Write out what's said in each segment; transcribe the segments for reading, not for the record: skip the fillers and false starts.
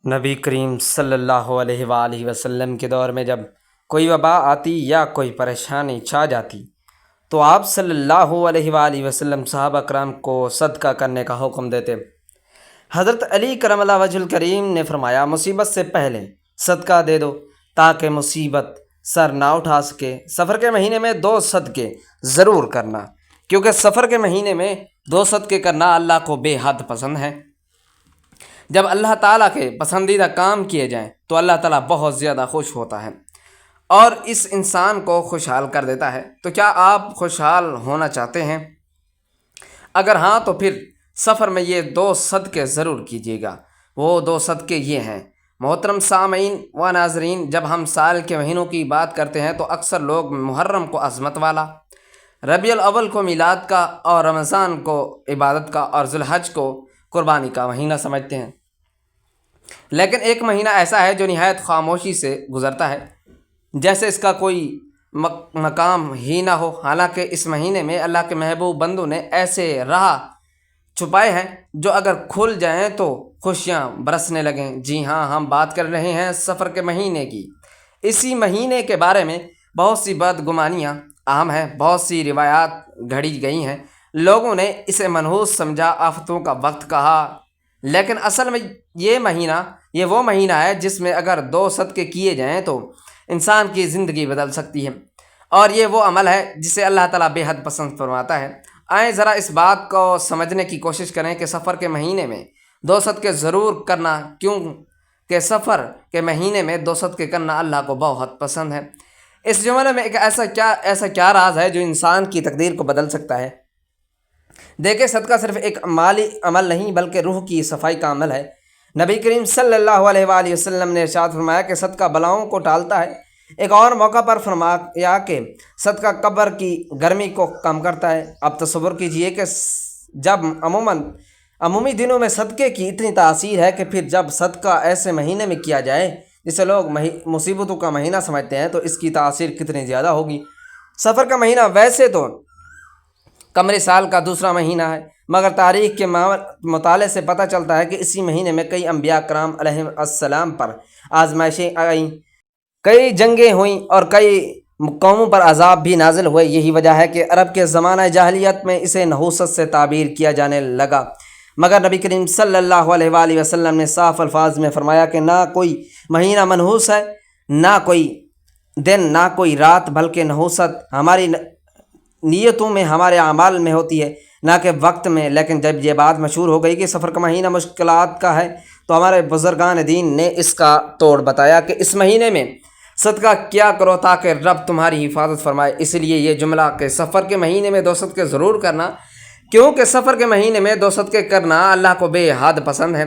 نبی کریم صلی اللہ علیہ وآلہ وسلم کے دور میں جب کوئی وبا آتی یا کوئی پریشانی چھا جاتی تو آپ صلی اللہ علیہ وآلہ وسلم صحابہ کرام کو صدقہ کرنے کا حکم دیتے۔ حضرت علی کرم اللہ وجہ الکریم نے فرمایا، مصیبت سے پہلے صدقہ دے دو تاکہ مصیبت سر نہ اٹھا سکے۔ سفر کے مہینے میں 2 صدقے ضرور کرنا، کیونکہ سفر کے مہینے میں 2 صدقے کرنا اللہ کو بے حد پسند ہے۔ جب اللہ تعالیٰ کے پسندیدہ کام کیے جائیں تو اللہ تعالیٰ بہت زیادہ خوش ہوتا ہے اور اس انسان کو خوشحال کر دیتا ہے۔ تو کیا آپ خوشحال ہونا چاہتے ہیں؟ اگر ہاں تو پھر سفر میں یہ 2 صدقے ضرور کیجیے گا۔ وہ 2 صدقے یہ ہیں۔ محترم سامعین و ناظرین، جب ہم سال کے مہینوں کی بات کرتے ہیں تو اکثر لوگ محرم کو عظمت والا، ربیع الاول کو میلاد کا اور رمضان کو عبادت کا اور ذی الحج کو قربانی کا مہینہ سمجھتے ہیں، لیکن ایک مہینہ ایسا ہے جو نہایت خاموشی سے گزرتا ہے، جیسے اس کا کوئی مقام ہی نہ ہو۔ حالانکہ اس مہینے میں اللہ کے محبوب بندوں نے ایسے راہ چھپائے ہیں جو اگر کھل جائیں تو خوشیاں برسنے لگیں۔ جی ہاں، ہم بات کر رہے ہیں سفر کے مہینے کی۔ اسی مہینے کے بارے میں بہت سی بدگمانیاں عام ہیں، بہت سی روایات گھڑی گئی ہیں۔ لوگوں نے اسے منحوس سمجھا، آفتوں کا وقت کہا، لیکن اصل میں یہ وہ مہینہ ہے جس میں اگر 2 صدقے کیے جائیں تو انسان کی زندگی بدل سکتی ہے، اور یہ وہ عمل ہے جسے اللہ تعالیٰ بے حد پسند فرماتا ہے۔ آئیں ذرا اس بات کو سمجھنے کی کوشش کریں کہ سفر کے مہینے میں 2 صدقے ضرور کرنا کیوں کہ سفر کے مہینے میں 2 صدقے کرنا اللہ کو بہت پسند ہے۔ اس جملے میں ایک ایسا کیا راز ہے جو انسان کی تقدیر کو بدل سکتا ہے؟ دیکھیں، صدقہ صرف ایک مالی عمل نہیں بلکہ روح کی صفائی کا عمل ہے۔ نبی کریم صلی اللہ علیہ وآلہ وسلم نے ارشاد فرمایا کہ صدقہ بلاؤں کو ٹالتا ہے۔ ایک اور موقع پر فرمایا کہ صدقہ قبر کی گرمی کو کم کرتا ہے۔ اب تصور کیجئے کہ جب عمومی دنوں میں صدقے کی اتنی تاثیر ہے کہ پھر جب صدقہ ایسے مہینے میں کیا جائے جسے لوگ مصیبتوں کا مہینہ سمجھتے ہیں تو اس کی تاثیر کتنی زیادہ ہوگی۔ سفر کا مہینہ ویسے تو قمری سال کا دوسرا مہینہ ہے، مگر تاریخ کے مطالعے سے پتہ چلتا ہے کہ اسی مہینے میں کئی انبیاء کرام علیہ السلام پر آزمائشیں آئیں، کئی جنگیں ہوئیں اور کئی قوموں پر عذاب بھی نازل ہوئے۔ یہی وجہ ہے کہ عرب کے زمانہ جاہلیت میں اسے نحوست سے تعبیر کیا جانے لگا، مگر نبی کریم صلی اللہ علیہ وآلہ وسلم نے صاف الفاظ میں فرمایا کہ نہ کوئی مہینہ منحوس ہے، نہ کوئی دن، نہ کوئی رات، بلکہ نحوست ہماری نیتوں میں، ہمارے اعمال میں ہوتی ہے، نہ کہ وقت میں۔ لیکن جب یہ بات مشہور ہو گئی کہ سفر کا مہینہ مشکلات کا ہے تو ہمارے بزرگان دین نے اس کا توڑ بتایا کہ اس مہینے میں صدقہ کیا کرو تاکہ رب تمہاری حفاظت فرمائے۔ اس لیے یہ جملہ کہ سفر کے مہینے میں 2 صدقے ضرور کرنا، کیونکہ سفر کے مہینے میں 2 صدقے کرنا اللہ کو بے حد پسند ہے،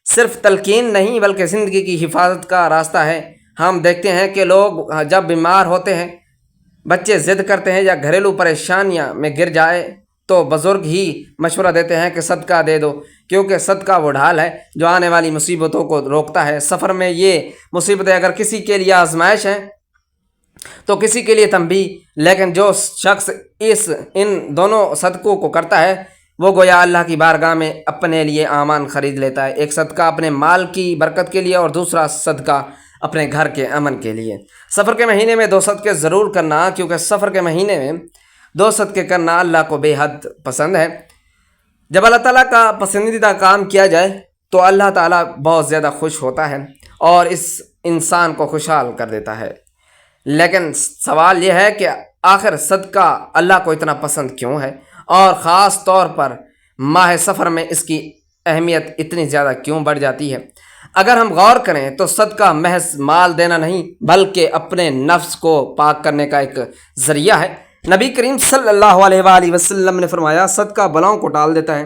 صرف تلقین نہیں بلکہ زندگی کی حفاظت کا راستہ ہے۔ ہم دیکھتے ہیں کہ لوگ جب بیمار ہوتے ہیں، بچے ضد کرتے ہیں یا گھریلو پریشانیاں میں گر جائے تو بزرگ ہی مشورہ دیتے ہیں کہ صدقہ دے دو، کیونکہ صدقہ وہ ڈھال ہے جو آنے والی مصیبتوں کو روکتا ہے۔ سفر میں یہ مصیبتیں اگر کسی کے لیے آزمائش ہیں تو کسی کے لیے تنبیہ، لیکن جو شخص ان دونوں صدقوں کو کرتا ہے وہ گویا اللہ کی بارگاہ میں اپنے لیے امان خرید لیتا ہے۔ ایک صدقہ اپنے مال کی برکت کے لیے اور دوسرا صدقہ اپنے گھر کے امن کے لیے۔ سفر کے مہینے میں 2 صدقے ضرور کرنا، کیونکہ سفر کے مہینے میں 2 صدقے کرنا اللہ کو بے حد پسند ہے۔ جب اللہ تعالیٰ کا پسندیدہ کام کیا جائے تو اللہ تعالیٰ بہت زیادہ خوش ہوتا ہے اور اس انسان کو خوشحال کر دیتا ہے۔ لیکن سوال یہ ہے کہ آخر صدقہ اللہ کو اتنا پسند کیوں ہے، اور خاص طور پر ماہ سفر میں اس کی اہمیت اتنی زیادہ کیوں بڑھ جاتی ہے؟ اگر ہم غور کریں تو صدقہ محض مال دینا نہیں بلکہ اپنے نفس کو پاک کرنے کا ایک ذریعہ ہے۔ نبی کریم صلی اللہ علیہ وآلہ وسلم نے فرمایا، صدقہ بلاؤں کو ٹال دیتا ہے۔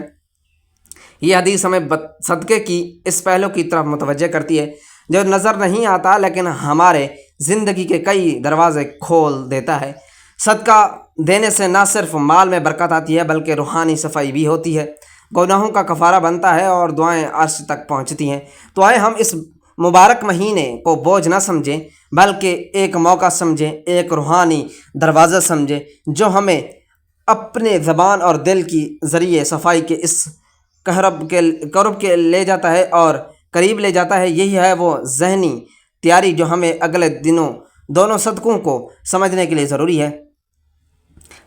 یہ حدیث ہمیں صدقے کی اس پہلو کی طرف متوجہ کرتی ہے جو نظر نہیں آتا لیکن ہمارے زندگی کے کئی دروازے کھول دیتا ہے۔ صدقہ دینے سے نہ صرف مال میں برکت آتی ہے بلکہ روحانی صفائی بھی ہوتی ہے، گناہوں کا کفارہ بنتا ہے اور دعائیں عرش تک پہنچتی ہیں۔ تو آئے ہم اس مبارک مہینے کو بوجھ نہ سمجھیں بلکہ ایک موقع سمجھیں، ایک روحانی دروازہ سمجھیں جو ہمیں اپنے زبان اور دل کی ذریعے صفائی کے اس کرب کے لے جاتا ہے اور قریب لے جاتا ہے۔ یہی ہے وہ ذہنی تیاری جو ہمیں اگلے دنوں دونوں صدقوں کو سمجھنے کے لیے ضروری ہے۔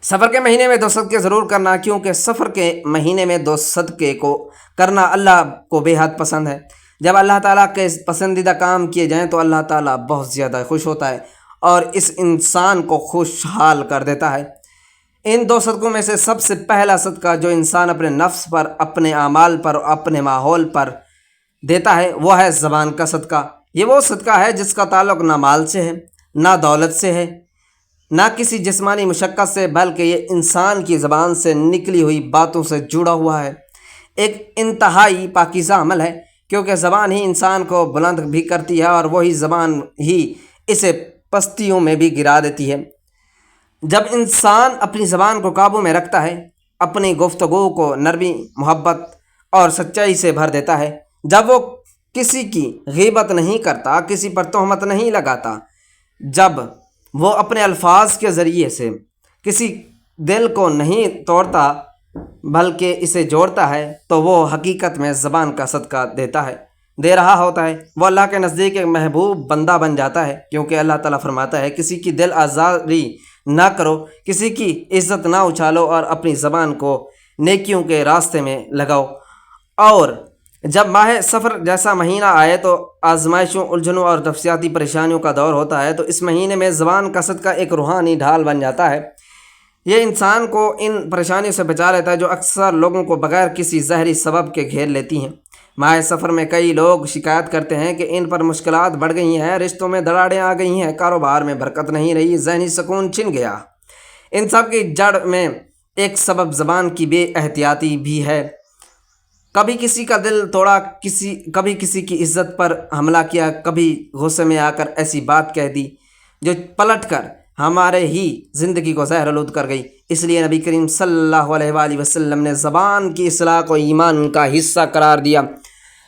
سفر کے مہینے میں 2 صدقے ضرور کرنا، کیونکہ سفر کے مہینے میں 2 صدقے کو کرنا اللہ کو بے حد پسند ہے۔ جب اللہ تعالیٰ کے پسندیدہ کام کیے جائیں تو اللہ تعالیٰ بہت زیادہ خوش ہوتا ہے اور اس انسان کو خوشحال کر دیتا ہے۔ ان 2 صدقوں میں سے سب سے پہلا صدقہ جو انسان اپنے نفس پر، اپنے اعمال پر اور اپنے ماحول پر دیتا ہے وہ ہے زبان کا صدقہ۔ یہ وہ صدقہ ہے جس کا تعلق نہ مال سے ہے، نہ دولت سے ہے، نہ کسی جسمانی مشقت سے، بلکہ یہ انسان کی زبان سے نکلی ہوئی باتوں سے جڑا ہوا ہے۔ ایک انتہائی پاکیزہ عمل ہے، کیونکہ زبان ہی انسان کو بلند بھی کرتی ہے اور وہی زبان ہی اسے پستیوں میں بھی گرا دیتی ہے۔ جب انسان اپنی زبان کو قابو میں رکھتا ہے، اپنی گفتگو کو نرمی، محبت اور سچائی سے بھر دیتا ہے، جب وہ کسی کی غیبت نہیں کرتا، کسی پر تہمت نہیں لگاتا، جب وہ اپنے الفاظ کے ذریعے سے کسی دل کو نہیں توڑتا بلکہ اسے جوڑتا ہے، تو وہ حقیقت میں زبان کا صدقہ دے رہا ہوتا ہے۔ وہ اللہ کے نزدیک ایک محبوب بندہ بن جاتا ہے، کیونکہ اللہ تعالیٰ فرماتا ہے کسی کی دل آزاری نہ کرو، کسی کی عزت نہ اچھالو اور اپنی زبان کو نیکیوں کے راستے میں لگاؤ۔ اور جب ماہ سفر جیسا مہینہ آئے تو آزمائشوں، الجھنوں اور نفسیاتی پریشانیوں کا دور ہوتا ہے، تو اس مہینے میں زبان کا صدقہ ایک روحانی ڈھال بن جاتا ہے۔ یہ انسان کو ان پریشانیوں سے بچا لیتا ہے جو اکثر لوگوں کو بغیر کسی ظاہری سبب کے گھیر لیتی ہیں۔ ماہ سفر میں کئی لوگ شکایت کرتے ہیں کہ ان پر مشکلات بڑھ گئی ہیں، رشتوں میں دراڑیں آ گئی ہیں، کاروبار میں برکت نہیں رہی، ذہنی سکون چھن گیا۔ ان سب کی جڑ میں ایک سبب زبان کی بے احتیاطی بھی ہے۔ کبھی کسی کا دل توڑا، کبھی کسی کی عزت پر حملہ کیا، کبھی غصے میں آ کر ایسی بات کہہ دی جو پلٹ کر ہمارے ہی زندگی کو زہر آلود کر گئی۔ اس لیے نبی کریم صلی اللہ علیہ وآلہ وسلم نے زبان کی اصلاح کو ایمان کا حصہ قرار دیا۔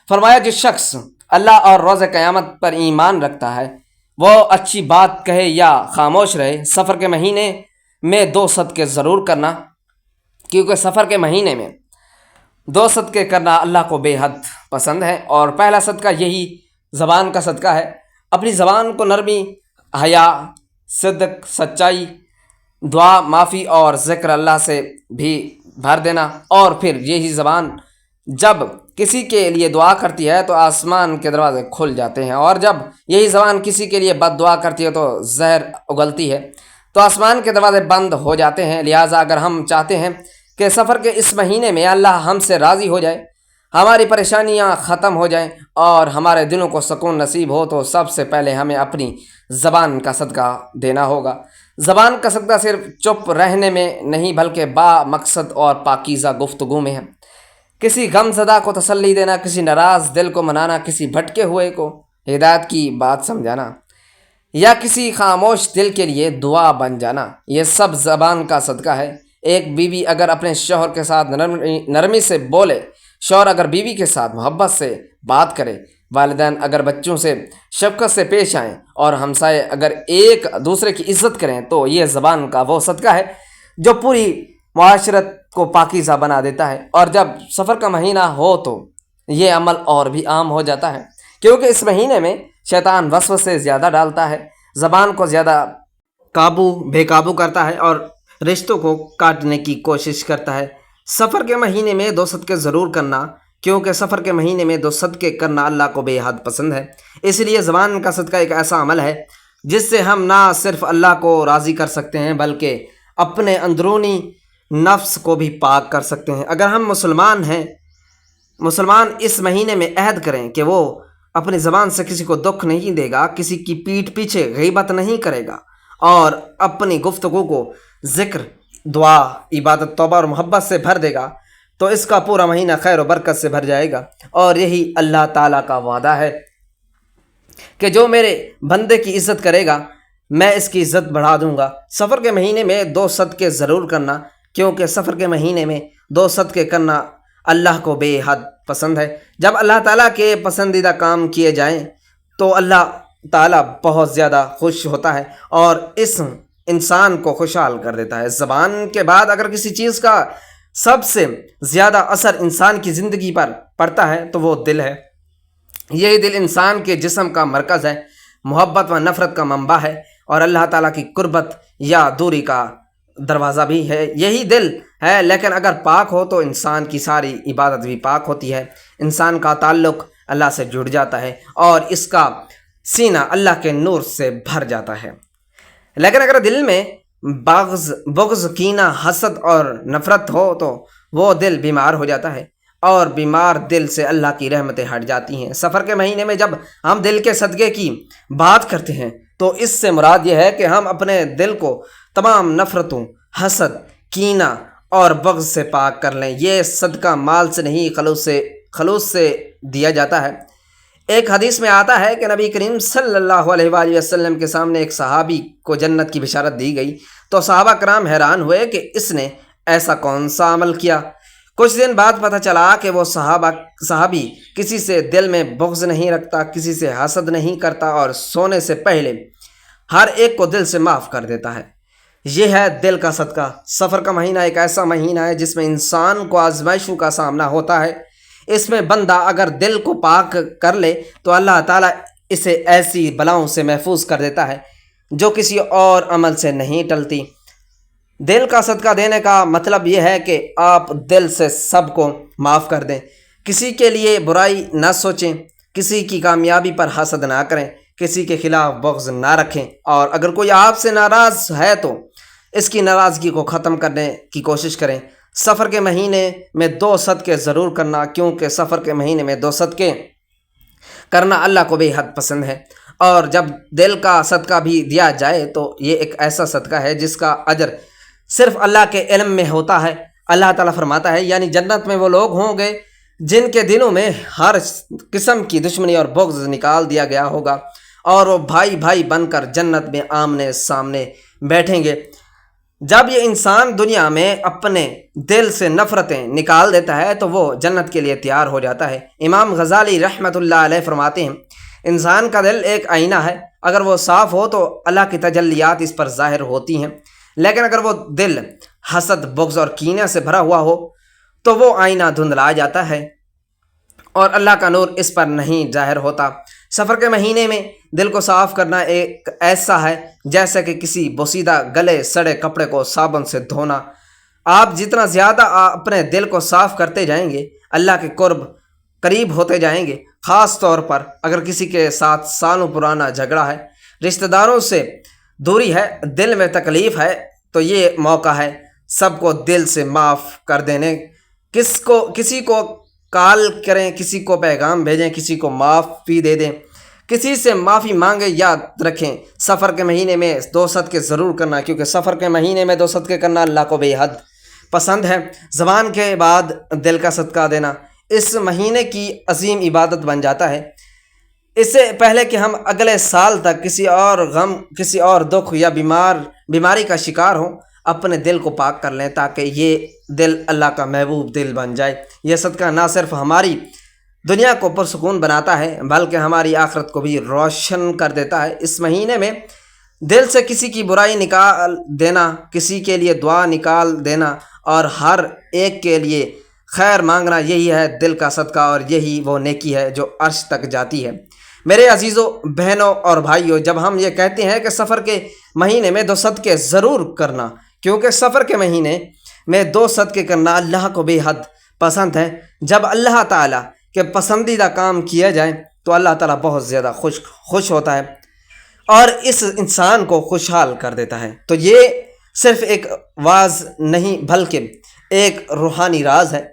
فرمایا جو شخص اللہ اور روز قیامت پر ایمان رکھتا ہے وہ اچھی بات کہے یا خاموش رہے۔ سفر کے مہینے میں 2 صدقے ضرور کرنا، کیونکہ سفر کے مہینے میں 2 صدقے کرنا اللہ کو بے حد پسند ہے۔ اور پہلا صدقہ یہی زبان کا صدقہ ہے۔ اپنی زبان کو نرمی، حیا، صدق، سچائی، دعا، معافی اور ذکر اللہ سے بھی بھر دینا۔ اور پھر یہی زبان جب کسی کے لیے دعا کرتی ہے تو آسمان کے دروازے کھل جاتے ہیں، اور جب یہی زبان کسی کے لیے بد دعا کرتی ہے تو زہر اگلتی ہے تو آسمان کے دروازے بند ہو جاتے ہیں۔ لہٰذا اگر ہم چاہتے ہیں کہ سفر کے اس مہینے میں اللہ ہم سے راضی ہو جائے، ہماری پریشانیاں ختم ہو جائیں اور ہمارے دلوں کو سکون نصیب ہو، تو سب سے پہلے ہمیں اپنی زبان کا صدقہ دینا ہوگا۔ زبان کا صدقہ صرف چپ رہنے میں نہیں بلکہ با مقصد اور پاکیزہ گفتگو میں ہے۔ کسی غم زدہ کو تسلی دینا، کسی ناراض دل کو منانا، کسی بھٹکے ہوئے کو ہدایت کی بات سمجھانا یا کسی خاموش دل کے لیے دعا بن جانا، یہ سب زبان کا صدقہ ہے۔ ایک بیوی اگر اپنے شوہر کے ساتھ نرمی سے بولے، شوہر اگر بیوی کے ساتھ محبت سے بات کرے، والدین اگر بچوں سے شفقت سے پیش آئیں اور ہمسائے اگر ایک دوسرے کی عزت کریں، تو یہ زبان کا وہ صدقہ ہے جو پوری معاشرت کو پاکیزہ بنا دیتا ہے۔ اور جب سفر کا مہینہ ہو تو یہ عمل اور بھی عام ہو جاتا ہے، کیونکہ اس مہینے میں شیطان وسوسے زیادہ ڈالتا ہے، زبان کو زیادہ بے قابو کرتا ہے اور رشتوں کو کاٹنے کی کوشش کرتا ہے۔ سفر کے مہینے میں 2 صدقے ضرور کرنا، کیونکہ سفر کے مہینے میں 2 صدقے کرنا اللہ کو بے حد پسند ہے۔ اس لیے زبان کا صدقہ ایک ایسا عمل ہے جس سے ہم نہ صرف اللہ کو راضی کر سکتے ہیں بلکہ اپنے اندرونی نفس کو بھی پاک کر سکتے ہیں۔ اگر ہم مسلمان اس مہینے میں عہد کریں کہ وہ اپنی زبان سے کسی کو دکھ نہیں دے گا، کسی کی پیٹھ پیچھے غیبت نہیں کرے گا اور اپنی گفتگو کو ذکر، دعا، عبادت، توبہ اور محبت سے بھر دے گا، تو اس کا پورا مہینہ خیر و برکت سے بھر جائے گا۔ اور یہی اللہ تعالیٰ کا وعدہ ہے کہ جو میرے بندے کی عزت کرے گا میں اس کی عزت بڑھا دوں گا۔ سفر کے مہینے میں 2 صدقے ضرور کرنا، کیونکہ سفر کے مہینے میں 2 صدقے کرنا اللہ کو بے حد پسند ہے۔ جب اللہ تعالیٰ کے پسندیدہ کام کیے جائیں تو اللہ تعالیٰ بہت زیادہ خوش ہوتا ہے اور اس انسان کو خوشحال کر دیتا ہے۔ زبان کے بعد اگر کسی چیز کا سب سے زیادہ اثر انسان کی زندگی پر پڑتا ہے تو وہ دل ہے۔ یہی دل انسان کے جسم کا مرکز ہے، محبت و نفرت کا منبع ہے اور اللہ تعالیٰ کی قربت یا دوری کا دروازہ بھی ہے۔ یہی دل ہے، لیکن اگر پاک ہو تو انسان کی ساری عبادت بھی پاک ہوتی ہے، انسان کا تعلق اللہ سے جڑ جاتا ہے اور اس کا سینہ اللہ کے نور سے بھر جاتا ہے۔ لیکن اگر دل میں بغض، کینہ، حسد اور نفرت ہو تو وہ دل بیمار ہو جاتا ہے اور بیمار دل سے اللہ کی رحمتیں ہٹ جاتی ہیں۔ سفر کے مہینے میں جب ہم دل کے صدقے کی بات کرتے ہیں تو اس سے مراد یہ ہے کہ ہم اپنے دل کو تمام نفرتوں، حسد، کینہ اور بغض سے پاک کر لیں۔ یہ صدقہ مال سے نہیں، خلوص سے دیا جاتا ہے۔ ایک حدیث میں آتا ہے کہ نبی کریم صلی اللہ علیہ وآلہ وسلم کے سامنے ایک صحابی کو جنت کی بشارت دی گئی تو صحابہ کرام حیران ہوئے کہ اس نے ایسا کون سا عمل کیا۔ کچھ دن بعد پتہ چلا کہ وہ صحابی کسی سے دل میں بغض نہیں رکھتا، کسی سے حسد نہیں کرتا اور سونے سے پہلے ہر ایک کو دل سے معاف کر دیتا ہے۔ یہ ہے دل کا صدقہ۔ سفر کا مہینہ ایک ایسا مہینہ ہے جس میں انسان کو آزمائشوں کا سامنا ہوتا ہے۔ اس میں بندہ اگر دل کو پاک کر لے تو اللہ تعالیٰ اسے ایسی بلاؤں سے محفوظ کر دیتا ہے جو کسی اور عمل سے نہیں ٹلتی۔ دل کا صدقہ دینے کا مطلب یہ ہے کہ آپ دل سے سب کو معاف کر دیں، کسی کے لیے برائی نہ سوچیں، کسی کی کامیابی پر حسد نہ کریں، کسی کے خلاف بغض نہ رکھیں، اور اگر کوئی آپ سے ناراض ہے تو اس کی ناراضگی کو ختم کرنے کی کوشش کریں۔ سفر کے مہینے میں 2 صدقے ضرور کرنا، کیونکہ سفر کے مہینے میں 2 صدقے کرنا اللہ کو بے حد پسند ہے، اور جب دل کا صدقہ بھی دیا جائے تو یہ ایک ایسا صدقہ ہے جس کا اجر صرف اللہ کے علم میں ہوتا ہے۔ اللہ تعالیٰ فرماتا ہے، یعنی جنت میں وہ لوگ ہوں گے جن کے دلوں میں ہر قسم کی دشمنی اور بغض نکال دیا گیا ہوگا، اور وہ بھائی بھائی بن کر جنت میں آمنے سامنے بیٹھیں گے۔ جب یہ انسان دنیا میں اپنے دل سے نفرتیں نکال دیتا ہے تو وہ جنت کے لیے تیار ہو جاتا ہے۔ امام غزالی رحمۃ اللہ علیہ فرماتے ہیں، انسان کا دل ایک آئینہ ہے، اگر وہ صاف ہو تو اللہ کی تجلیات اس پر ظاہر ہوتی ہیں، لیکن اگر وہ دل حسد، بغض اور کینہ سے بھرا ہوا ہو تو وہ آئینہ دھندلا جاتا ہے اور اللہ کا نور اس پر نہیں ظاہر ہوتا۔ سفر کے مہینے میں دل کو صاف کرنا ایک ایسا ہے جیسے کہ کسی بوسیدہ گلے سڑے کپڑے کو صابن سے دھونا۔ آپ جتنا زیادہ اپنے دل کو صاف کرتے جائیں گے، اللہ کے قریب ہوتے جائیں گے۔ خاص طور پر اگر کسی کے ساتھ سالوں پرانا جھگڑا ہے، رشتہ داروں سے دوری ہے، دل میں تکلیف ہے، تو یہ موقع ہے سب کو دل سے معاف کر دینے۔ کسی کو کال کریں، کسی کو پیغام بھیجیں، کسی کو معافی دے دیں، کسی سے معافی مانگیں۔ یاد رکھیں، سفر کے مہینے میں 2 صدقے ضرور کرنا، کیونکہ سفر کے مہینے میں 2 صدقے کرنا اللہ کو بے حد پسند ہے۔ زبان کے بعد دل کا صدقہ دینا اس مہینے کی عظیم عبادت بن جاتا ہے۔ اس سے پہلے کہ ہم اگلے سال تک کسی اور غم، کسی اور دکھ یا بیماری کا شکار ہوں، اپنے دل کو پاک کر لیں تاکہ یہ دل اللہ کا محبوب دل بن جائے۔ یہ صدقہ نہ صرف ہماری دنیا کو پرسکون بناتا ہے بلکہ ہماری آخرت کو بھی روشن کر دیتا ہے۔ اس مہینے میں دل سے کسی کی برائی نکال دینا، کسی کے لیے دعا نکال دینا اور ہر ایک کے لیے خیر مانگنا، یہی ہے دل کا صدقہ اور یہی وہ نیکی ہے جو عرش تک جاتی ہے۔ میرے عزیزوں، بہنوں اور بھائیوں، جب ہم یہ کہتے ہیں کہ سفر کے مہینے میں 2 صدقے ضرور کرنا، کیونکہ سفر کے مہینے میں 2 صدقے کرنا اللہ کو بے حد پسند ہے۔ جب اللہ تعالیٰ کے پسندیدہ کام کیا جائے تو اللہ تعالیٰ بہت زیادہ خوش ہوتا ہے اور اس انسان کو خوشحال کر دیتا ہے۔ تو یہ صرف ایک واعظ نہیں بلکہ ایک روحانی راز ہے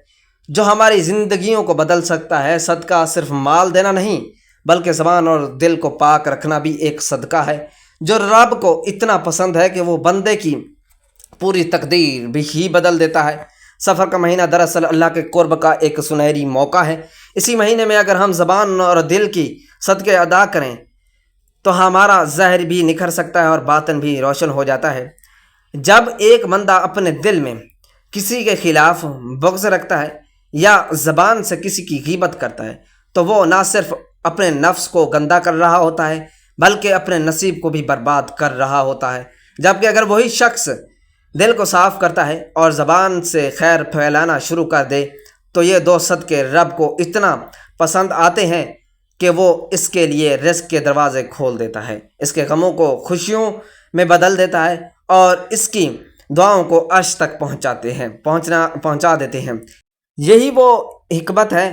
جو ہماری زندگیوں کو بدل سکتا ہے۔ صدقہ صرف مال دینا نہیں بلکہ زبان اور دل کو پاک رکھنا بھی ایک صدقہ ہے جو رب کو اتنا پسند ہے کہ وہ بندے کی پوری تقدیر بھی ہی بدل دیتا ہے۔ سفر کا مہینہ دراصل اللہ کے قرب کا ایک سنہری موقع ہے۔ اسی مہینے میں اگر ہم زبان اور دل کی صدقے ادا کریں تو ہمارا ظاہر بھی نکھر سکتا ہے اور باطن بھی روشن ہو جاتا ہے۔ جب ایک بندہ اپنے دل میں کسی کے خلاف بغض رکھتا ہے یا زبان سے کسی کی غیبت کرتا ہے تو وہ نہ صرف اپنے نفس کو گندا کر رہا ہوتا ہے بلکہ اپنے نصیب کو بھی برباد کر رہا ہوتا ہے۔ جبکہ اگر وہی شخص دل کو صاف کرتا ہے اور زبان سے خیر پھیلانا شروع کر دے تو یہ 2 صدقے رب کو اتنا پسند آتے ہیں کہ وہ اس کے لیے رزق کے دروازے کھول دیتا ہے، اس کے غموں کو خوشیوں میں بدل دیتا ہے، اور اس کی دعاؤں کو عرش تک پہنچا دیتے ہیں۔ یہی وہ حکمت ہے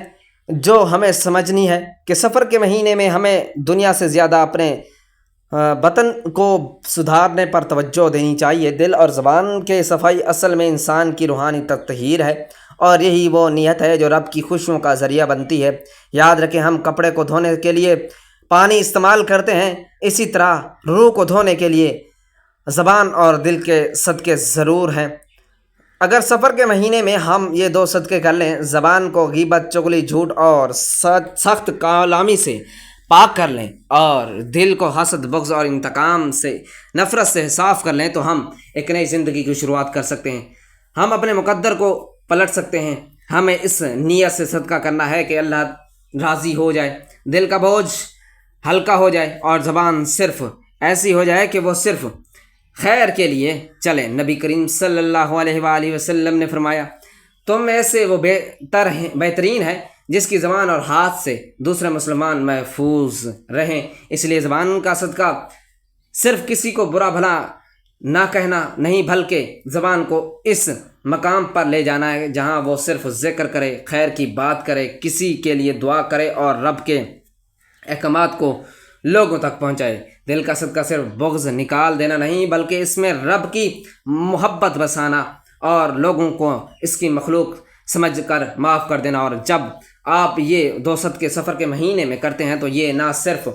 جو ہمیں سمجھنی ہے کہ سفر کے مہینے میں ہمیں دنیا سے زیادہ اپنے وطن کو سدھارنے پر توجہ دینی چاہیے۔ دل اور زبان کے صفائی اصل میں انسان کی روحانی تطہیر ہے، اور یہی وہ نیت ہے جو رب کی خوشیوں کا ذریعہ بنتی ہے۔ یاد رکھیں، ہم کپڑے کو دھونے کے لیے پانی استعمال کرتے ہیں، اسی طرح روح کو دھونے کے لیے زبان اور دل کے صدقے ضرور ہیں۔ اگر سفر کے مہینے میں ہم یہ دو صدقے کر لیں، زبان کو غیبت، چغلی، جھوٹ اور سخت کلامی سے پاک کر لیں، اور دل کو حسد، بغض اور انتقام سے، نفرت سے صاف کر لیں، تو ہم ایک نئی زندگی کی شروعات کر سکتے ہیں۔ ہم اپنے مقدر کو پلٹ سکتے ہیں۔ ہمیں اس نیت سے صدقہ کرنا ہے کہ اللہ راضی ہو جائے، دل کا بوجھ ہلکا ہو جائے، اور زبان صرف ایسی ہو جائے کہ وہ صرف خیر کے لیے چلے۔ نبی کریم صلی اللہ علیہ وآلہ وسلم نے فرمایا، تم میں سے وہ بہترین ہے جس کی زبان اور ہاتھ سے دوسرے مسلمان محفوظ رہیں۔ اس لیے زبان کا صدقہ صرف کسی کو برا بھلا نہ کہنا نہیں، بلکہ زبان کو اس مقام پر لے جانا ہے جہاں وہ صرف ذکر کرے، خیر کی بات کرے، کسی کے لیے دعا کرے، اور رب کے احکامات کو لوگوں تک پہنچائے۔ دل کا صدقہ صرف بغض نکال دینا نہیں، بلکہ اس میں رب کی محبت بسانا اور لوگوں کو اس کی مخلوق سمجھ کر معاف کر دینا۔ اور جب آپ یہ دو صدقے سفر کے مہینے میں کرتے ہیں تو یہ نہ صرف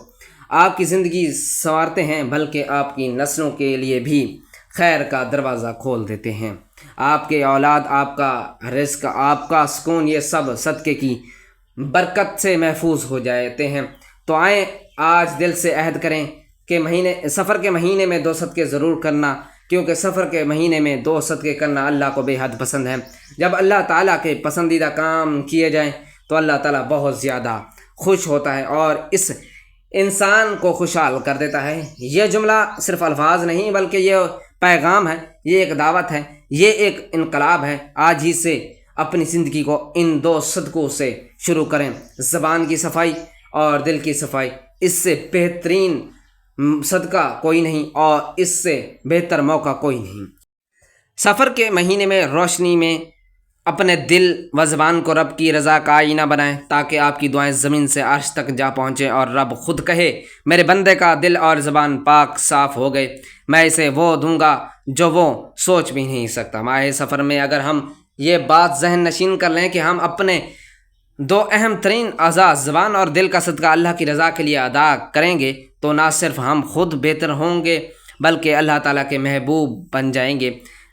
آپ کی زندگی سنوارتے ہیں، بلکہ آپ کی نسلوں کے لیے بھی خیر کا دروازہ کھول دیتے ہیں۔ آپ کے اولاد، آپ کا رزق، آپ کا سکون، یہ سب صدقے کی برکت سے محفوظ ہو جاتے ہیں۔ تو آئیں آج دل سے عہد کریں کہ سفر کے مہینے میں دو صدقے ضرور کرنا، کیونکہ سفر کے مہینے میں دو صدقے کرنا اللہ کو بے حد پسند ہے۔ جب اللہ تعالیٰ کے پسندیدہ کام کیے جائیں تو اللہ تعالیٰ بہت زیادہ خوش ہوتا ہے اور اس انسان کو خوشحال کر دیتا ہے۔ یہ جملہ صرف الفاظ نہیں، بلکہ یہ پیغام ہے، یہ ایک دعوت ہے، یہ ایک انقلاب ہے۔ آج ہی سے اپنی زندگی کو ان دو صدقوں سے شروع کریں۔ زبان کی صفائی اور دل کی صفائی، اس سے بہترین صدقہ کوئی نہیں اور اس سے بہتر موقع کوئی نہیں۔ سفر کے مہینے میں روشنی میں اپنے دل و زبان کو رب کی رضا کا آئینہ بنائیں، تاکہ آپ کی دعائیں زمین سے عرش تک جا پہنچیں اور رب خود کہے، میرے بندے کا دل اور زبان پاک صاف ہو گئے، میں اسے وہ دوں گا جو وہ سوچ بھی نہیں سکتا۔ ماہ سفر میں اگر ہم یہ بات ذہن نشین کر لیں کہ ہم اپنے دو اہم ترین اعضاء زبان اور دل کا صدقہ اللہ کی رضا کے لیے ادا کریں گے، تو نہ صرف ہم خود بہتر ہوں گے بلکہ اللہ تعالیٰ کے محبوب بن جائیں گے۔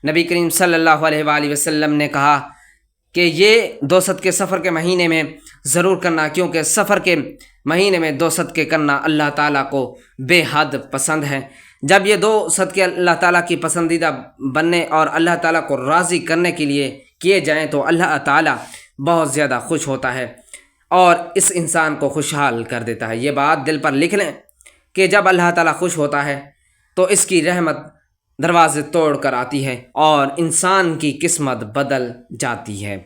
نبی کریم صلی اللہ علیہ وآلہ وسلم نے کہا کہ یہ دو صدقے سفر کے مہینے میں ضرور کرنا، کیونکہ سفر کے مہینے میں دو صدقے کرنا اللہ تعالیٰ کو بے حد پسند ہے۔ جب یہ دو صدقے اللہ تعالیٰ کی پسندیدہ بننے اور اللہ تعالیٰ کو راضی کرنے کے لیے کیے جائیں تو اللہ تعالیٰ بہت زیادہ خوش ہوتا ہے اور اس انسان کو خوشحال کر دیتا ہے۔ یہ بات دل پر لکھ لیں کہ جب اللہ تعالیٰ خوش ہوتا ہے تو اس کی رحمت دروازے توڑ کر آتی ہے اور انسان کی قسمت بدل جاتی ہے۔